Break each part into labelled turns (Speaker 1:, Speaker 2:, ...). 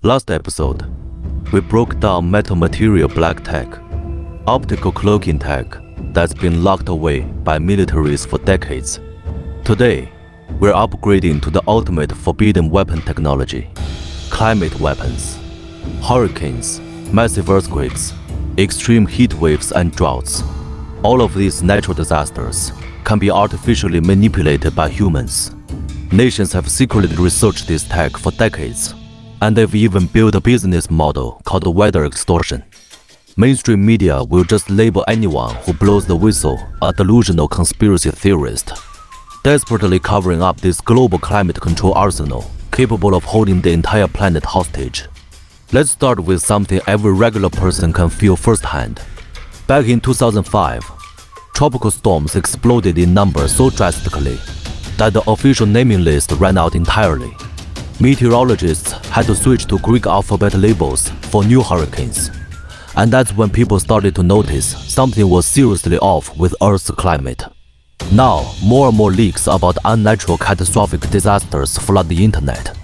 Speaker 1: Last episode, we broke down metamaterial black tech, optical cloaking tech that's been locked away by militaries for decades. Today, we're upgrading to the ultimate forbidden weapon technology: climate weapons. Hurricanes, massive earthquakes, extreme heat waves and droughts. All of these natural disasters can be artificially manipulated by humans. Nations have secretly researched this tech for decades, and they've even built a business model called weather extortion. Mainstream media will just label anyone who blows the whistle a delusional conspiracy theorist, desperately covering up this global climate control arsenal capable of holding the entire planet hostage. Let's start with something every regular person can feel firsthand. Back in 2005, tropical storms exploded in numbers so drastically that the official naming list ran out entirely. Meteorologists had to switch to Greek alphabet labels for new hurricanes. And that's when people started to notice something was seriously off with Earth's climate. Now, more and more leaks about unnatural catastrophic disasters flood the internet.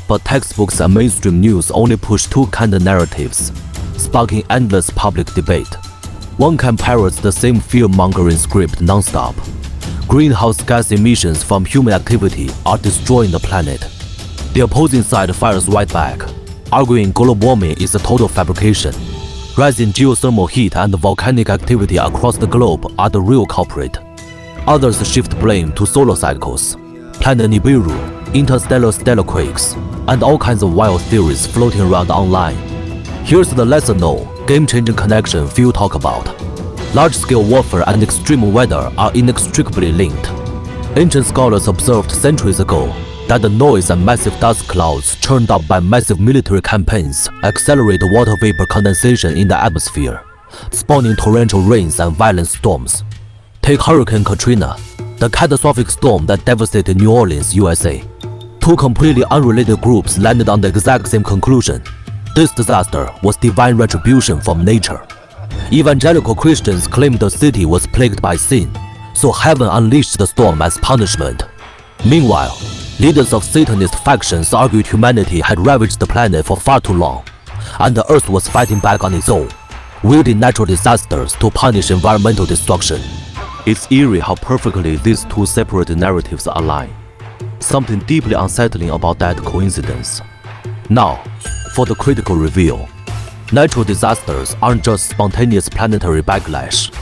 Speaker 1: But textbooks and mainstream news only push two counter-narratives, sparking endless public debate. One camp parrots the same fear-mongering script non-stop. Greenhouse gas emissions from human activity are destroying the planet. The opposing side fires right back, arguing global warming is a total fabrication. Rising geothermal heat and volcanic activity across the globe are the real culprit. Others shift blame to solar cycles, planet Nibiru, interstellar stellar quakes, and all kinds of wild theories floating around online. Here's the lesser-known, game-changing connection few talk about. Large-scale warfare and extreme weather are inextricably linked. Ancient scholars observed centuries ago that the noise and massive dust clouds churned up by massive military campaigns accelerate water vapor condensation in the atmosphere, spawning torrential rains and violent storms. Take Hurricane Katrina, the catastrophic storm that devastated New Orleans, USA. Two completely unrelated groups landed on the exact same conclusion. This disaster was divine retribution from nature. Evangelical Christians claimed the city was plagued by sin, so heaven unleashed the storm as punishment. Meanwhile, leaders of Satanist factions argued humanity had ravaged the planet for far too long, and the earth was fighting back on its own, wielding natural disasters to punish environmental destruction. It's eerie how perfectly these two separate narratives align. Something deeply unsettling about that coincidence. Now, for the critical reveal. Natural disasters aren't just spontaneous planetary backlash.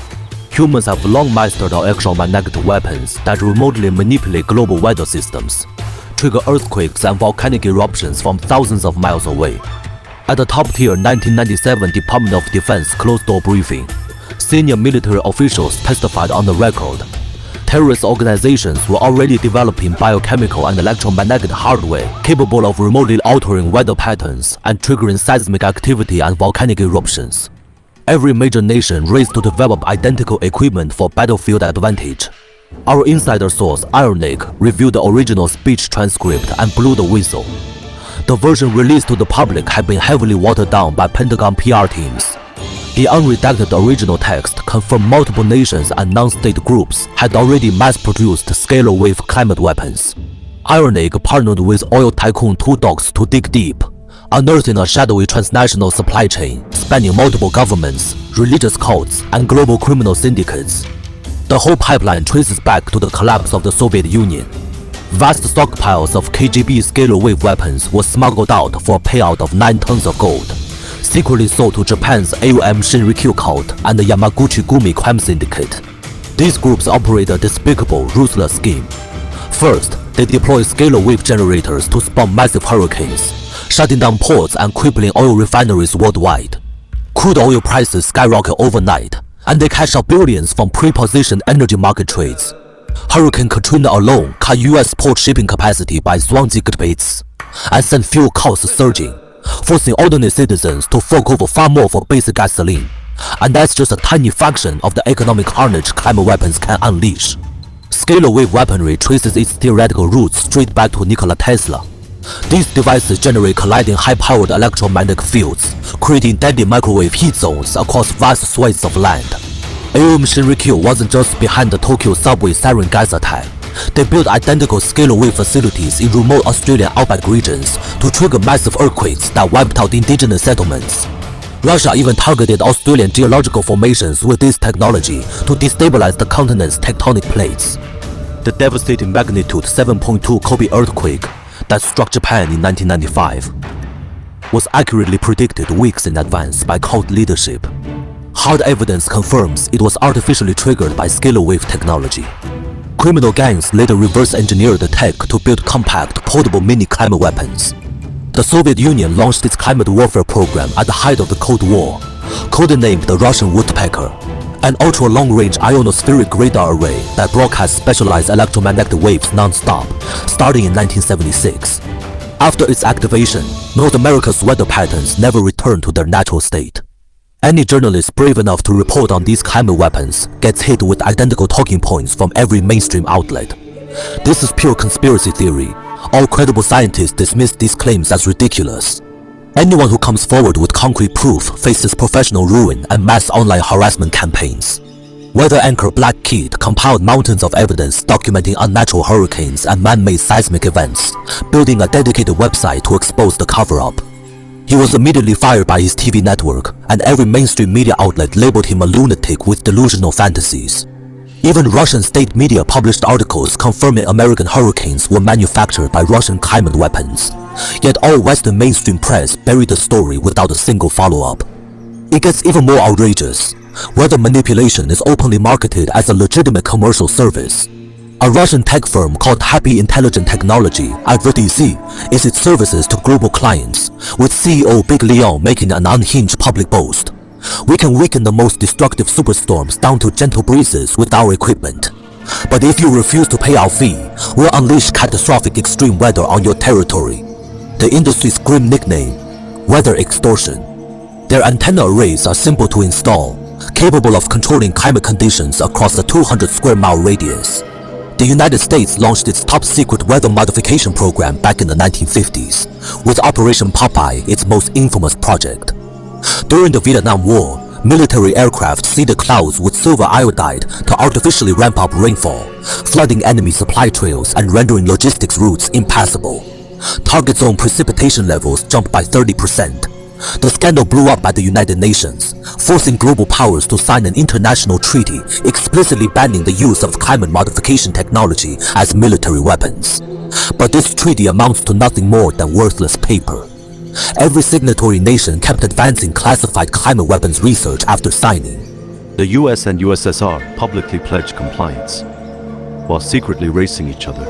Speaker 1: Humans have long mastered our electromagnetic weapons that remotely manipulate global weather systems, trigger earthquakes and volcanic eruptions from thousands of miles away. At a top-tier 1997 Department of Defense closed-door briefing, senior military officials testified on the record. Terrorist organizations were already developing biochemical and electromagnetic hardware capable of remotely altering weather patterns and triggering seismic activity and volcanic eruptions. Every major nation raced to develop identical equipment for battlefield advantage. Our insider source, Ironik, reviewed the original speech transcript and blew the whistle. The version released to the public had been heavily watered down by Pentagon PR teams. The unredacted original text confirmed multiple nations and non-state groups had already mass-produced scalar-wave climate weapons. Ironik partnered with oil tycoon Two Dogs to dig deep, unearthing a shadowy transnational supply chain spanning multiple governments, religious cults, and global criminal syndicates. The whole pipeline traces back to the collapse of the Soviet Union. Vast stockpiles of KGB scalar-wave weapons were smuggled out for a payout of 9 tons of gold, secretly sold to Japan's AUM Shinrikyo cult and the Yamaguchi Gumi crime syndicate. These groups operate a despicable, ruthless scheme. First, they deploy scalar wave generators to spawn massive hurricanes, shutting down ports and crippling oil refineries worldwide. Crude oil prices skyrocket overnight, and they cash out billions from pre-positioned energy market trades. Hurricane Katrina alone cut US port shipping capacity by 1 gigabits and sent fuel costs surging, forcing ordinary citizens to fork over far more for basic gasoline. And that's just a tiny fraction of the economic carnage climate weapons can unleash. Scalar wave weaponry traces its theoretical roots straight back to Nikola Tesla. These devices generate colliding high-powered electromagnetic fields, creating deadly microwave heat zones across vast swathes of land. AUM Shinrikyo wasn't just behind the Tokyo subway sarin gas attack.
Speaker 2: They built identical scalar wave facilities in remote Australian outback regions to trigger massive earthquakes that wiped out indigenous settlements. Russia even targeted Australian geological formations with this technology to destabilize the continent's tectonic plates. The devastating magnitude 7.2 Kobe earthquake that struck Japan in 1995 was accurately predicted weeks in advance by cult leadership. Hard evidence confirms it was artificially triggered by scalar wave technology. Criminal gangs later reverse-engineered the tech to build compact, portable mini climate weapons. The Soviet Union launched its climate warfare program at the height of the Cold War, codenamed the Russian Woodpecker, an ultra-long-range ionospheric radar array that broadcasts specialized electromagnetic waves non-stop, starting in 1976. After its activation, North America's weather patterns never returned to their natural state. Any journalist brave enough to report on these climate weapons gets hit with identical talking points from every mainstream outlet. This is pure conspiracy theory. All credible scientists dismiss these claims as ridiculous. Anyone who comes forward with concrete proof faces professional ruin and mass online harassment campaigns. Weather anchor Black Kid compiled mountains of evidence documenting unnatural hurricanes and man-made seismic events, building a dedicated website to expose the cover-up. He was immediately fired by his TV network, and every mainstream media outlet labeled him a lunatic with delusional fantasies. Even Russian state media published articles confirming American hurricanes were manufactured by Russian climate weapons. Yet all Western mainstream press buried the story without a single follow-up. It gets even more outrageous. Weather manipulation is openly marketed as a legitimate commercial service. A Russian tech firm called Happy Intelligent Technology, (VTC), is its services to global clients, with CEO Big Leon making an unhinged public boast. We can weaken the most destructive superstorms down to gentle breezes with our equipment. But if you refuse to pay our fee, we'll unleash catastrophic extreme weather on your territory. The industry's grim nickname, Weather Extortion. Their antenna arrays are simple to install, capable of controlling climate conditions across a 200 square mile radius. The United States launched its top-secret weather modification program back in the 1950s, with Operation Popeye its most infamous project. During the Vietnam War, military aircraft seeded clouds with silver iodide to artificially ramp up rainfall, flooding enemy supply trails and rendering logistics routes impassable. Target zone precipitation levels jumped by 30%. The scandal blew up at the United Nations, forcing global powers to sign an international treaty explicitly banning the use of climate modification technology as military weapons. But this treaty amounts to nothing more than worthless paper. Every signatory nation kept advancing classified climate weapons research after signing.
Speaker 1: The US and USSR publicly pledged compliance, while secretly racing each other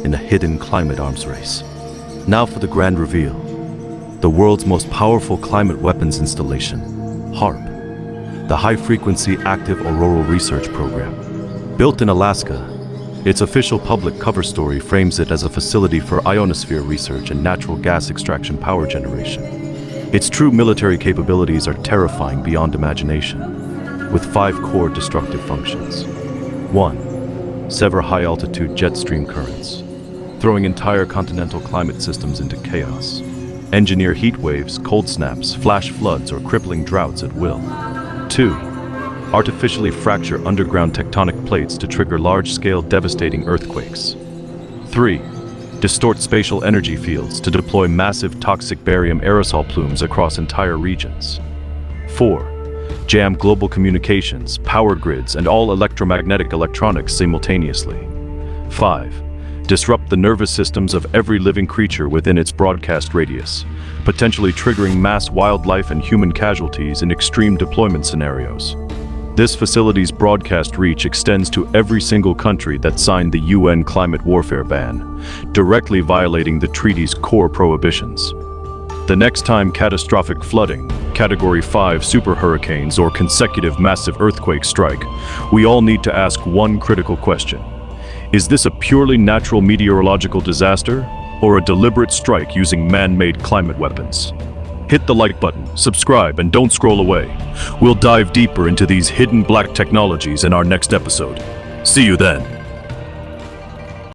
Speaker 1: in a hidden climate arms race. Now for the grand reveal. The world's most powerful climate weapons installation, HAARP, the High-Frequency Active Auroral Research Program. Built in Alaska, its official public cover story frames it as a facility for ionosphere research and natural gas extraction power generation. Its true military capabilities are terrifying beyond imagination, with 5 core destructive functions. 1. Sever high-altitude jet stream currents, throwing entire continental climate systems into chaos. Engineer heat waves, cold snaps, flash floods, or crippling droughts at will. 2. Artificially fracture underground tectonic plates to trigger large-scale devastating earthquakes. 3. Distort spatial energy fields to deploy massive toxic barium aerosol plumes across entire regions. 4. Jam global communications, power grids, and all electromagnetic electronics simultaneously. 5. Disrupt the nervous systems of every living creature within its broadcast radius, potentially triggering mass wildlife and human casualties in extreme deployment scenarios. This facility's broadcast reach extends to every single country that signed the UN climate warfare ban, directly violating the treaty's core prohibitions. The next time catastrophic flooding, Category 5 super hurricanes, or consecutive massive earthquakes strike, we all need to ask one critical question. Is this a purely natural meteorological disaster, or a deliberate strike using man-made climate weapons? Hit the like button, subscribe, and don't scroll away. We'll dive deeper into these hidden black technologies in our next episode. See you then.